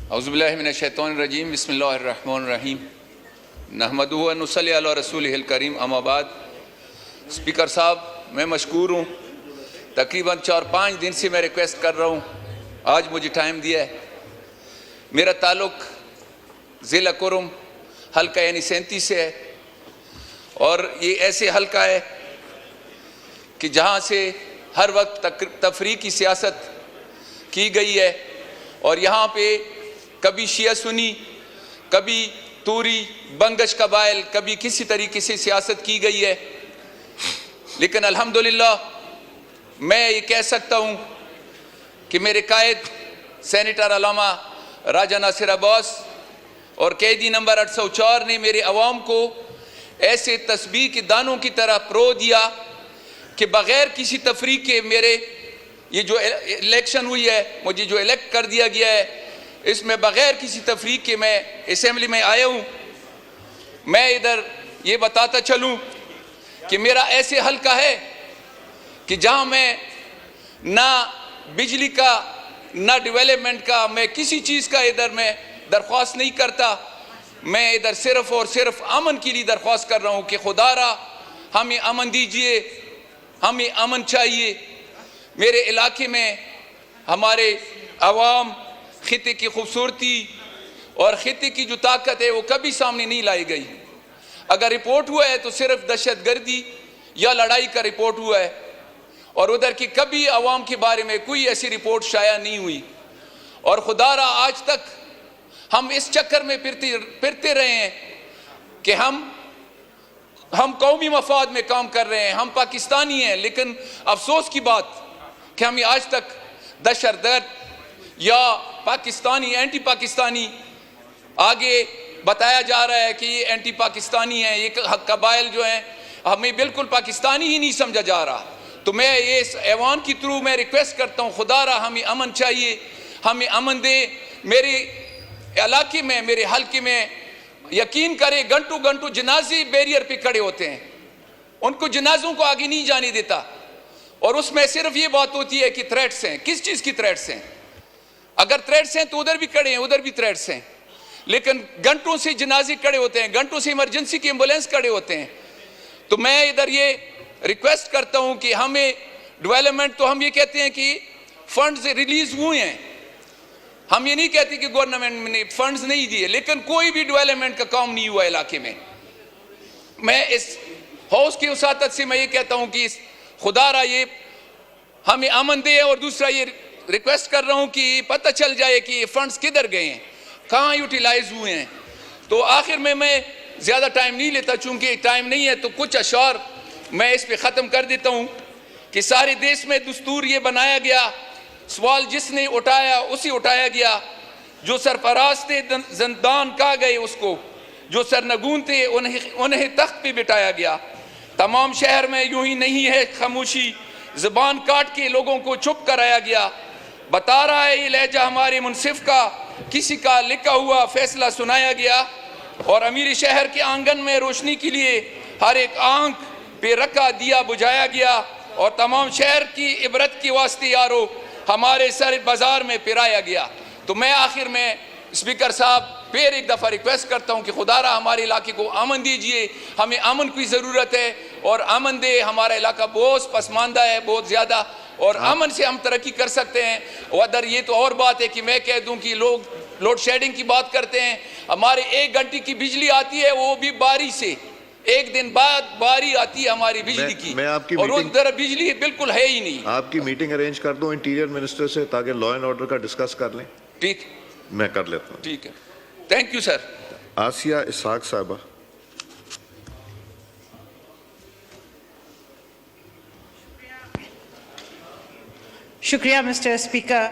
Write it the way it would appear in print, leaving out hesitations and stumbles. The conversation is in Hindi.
औज़ुबिल्लाहिमिनश्शैतानिर्रजीम बिस्मिल्लाहिर्रहमानिर्रहीम नहमदुहु व नुसल्ली अला रसूलिहिल करीम अम्मा बाद। स्पीकर साहब, मैं मशकूर हूँ। तकरीबन 4-5 दिन से मैं रिक्वेस्ट कर रहा हूँ, आज मुझे टाइम दिया है। मेरा ताल्लुक़ ज़िला कुरुम हल्का यानी 37 से है और ये ऐसे हल्का है कि जहाँ से हर वक्त तफरीक़ी सियासत की गई है और यहाँ पे कभी शिया सुनी, कभी तूरी बंगश कबाइल, कभी किसी तरीके से सियासत की गई है। लेकिन अल्हम्दुलिल्लाह मैं ये कह सकता हूँ कि मेरे कायद सेनेटर अल्लामा राजा नासिर अब्बास और कैदी नंबर 804 ने मेरे अवाम को ऐसे तस्बीह के दानों की तरह प्रो दिया कि बग़ैर किसी तफरीक के मेरे ये जो इलेक्शन हुई है, मुझे जो इलेक्ट कर दिया गया है, इसमें बग़ैर किसी तफरीक के मैं असेंबली में आया हूँ। मैं इधर ये बताता चलूँ कि मेरा ऐसे हल्का है कि जहाँ मैं ना बिजली का ना डेवलपमेंट का, मैं किसी चीज़ का इधर मैं दरख्वास्त नहीं करता। मैं इधर सिर्फ़ और सिर्फ अमन के लिए दरख्वास्त कर रहा हूँ कि खुदारा हमें अमन दीजिए, हमें अमन चाहिए। मेरे इलाके में हमारे अवाम खिते की खूबसूरती और खिते की जो ताकत है वो कभी सामने नहीं लाई गई। अगर रिपोर्ट हुआ है तो सिर्फ दहशतगर्दी या लड़ाई का रिपोर्ट हुआ है और उधर की कभी अवाम के बारे में कोई ऐसी रिपोर्ट शाया नहीं हुई। और खुदारा आज तक हम इस चक्कर में फिरते रहे हैं कि हम कौमी मफाद में काम कर रहे हैं, हम पाकिस्तानी हैं। लेकिन अफसोस की बात कि हमें आज तक दहशतगर्द या पाकिस्तानी एंटी पाकिस्तानी आगे बताया जा रहा है कि ये एंटी पाकिस्तानी है, ये कबाइल जो हैं हमें बिल्कुल पाकिस्तानी ही नहीं समझा जा रहा। तो मैं ये इस ऐवान की थ्रू मैं रिक्वेस्ट करता हूँ, खुदारा हमें अमन चाहिए, हमें अमन दे। मेरे इलाके में, मेरे हल्के में यकीन करें घंटों घंटों जनाजे बैरियर पे खड़े होते हैं, उनको जनाजों को आगे नहीं जाने देता। और उसमें सिर्फ ये बात होती है कि थ्रेट्स हैं। किस चीज़ की थ्रेट्स हैं? अगर थ्रेट्स हैं तो उधर भी खड़े हैं, उधर भी थ्रेट्स हैं। लेकिन घंटों से जनाजे खड़े होते हैं, घंटों से इमरजेंसी की एम्बुलेंस खड़े होते हैं। तो मैं इधर ये रिक्वेस्ट करता हूँ कि हमें डेवलपमेंट, तो हम ये कहते हैं कि फंड्स रिलीज हुए हैं, हम ये नहीं कहते कि गवर्नमेंट ने फंड्स नहीं दिए, लेकिन कोई भी डेवलपमेंट का काम नहीं हुआ इलाके में। मैं इस हाउस की वसातत से मैं ये कहता हूँ कि खुदारा ये हमें अमन दे। और दूसरा ये रिक्वेस्ट कर रहा हूँ कि पता चल जाए कि ये फंड्स किधर गए हैं, कहाँ यूटिलाइज हुए हैं। तो आखिर में मैं ज़्यादा टाइम नहीं लेता, चूँकि टाइम नहीं है तो कुछ अशार मैं इस पर ख़त्म कर देता हूँ कि सारे देश में दस्तूर ये बनाया गया, सवाल जिसने उठाया उसी उठाया गया। जो सरफराज थे ज़िंदान कहा गए उसको, जो सरनगून थे उन्हें तख्त पे बिठाया गया। तमाम शहर में यूं ही नहीं है खामोशी, ज़बान काट के लोगों को चुप कराया गया। बता रहा है ये लहजा हमारे मुनसिफ का, किसी का लिखा हुआ फैसला सुनाया गया। और अमीर शहर के आंगन में रोशनी के लिए हर एक आंख पे रखा दिया बुझाया गया। और तमाम शहर की इबरत के वास्ते यारो हमारे सर बाजार में पिराया गया। तो मैं आखिर में स्पीकर साहब फिर एक दफ़ा रिक्वेस्ट करता हूँ कि खुदारा हमारे इलाके को अमन दीजिए, हमें अमन की ज़रूरत है और अमन दे। हमारा इलाका बहुत पसमानदा है, बहुत ज़्यादा, और अमन से हम तरक्की कर सकते हैं। अदर ये तो और बात है कि मैं कह दूँ कि लोग लोड शेडिंग की बात करते हैं, हमारे 1 घंटे की बिजली आती है, वो भी बारी से 1 दिन बाद बारी आती है हमारी बिजली की। मैं आपकी और उस तरह बिजली बिल्कुल है ही नहीं। आपकी मीटिंग अरेंज कर दूं इंटीरियर मिनिस्टर से ताकि लॉ एंड ऑर्डर का डिस्कस कर लें। ठीक, मैं कर लेता हूँ। ठीक है, थैंक यू सर। आसिया इसहाक साहबा। शुक्रिया मिस्टर स्पीकर।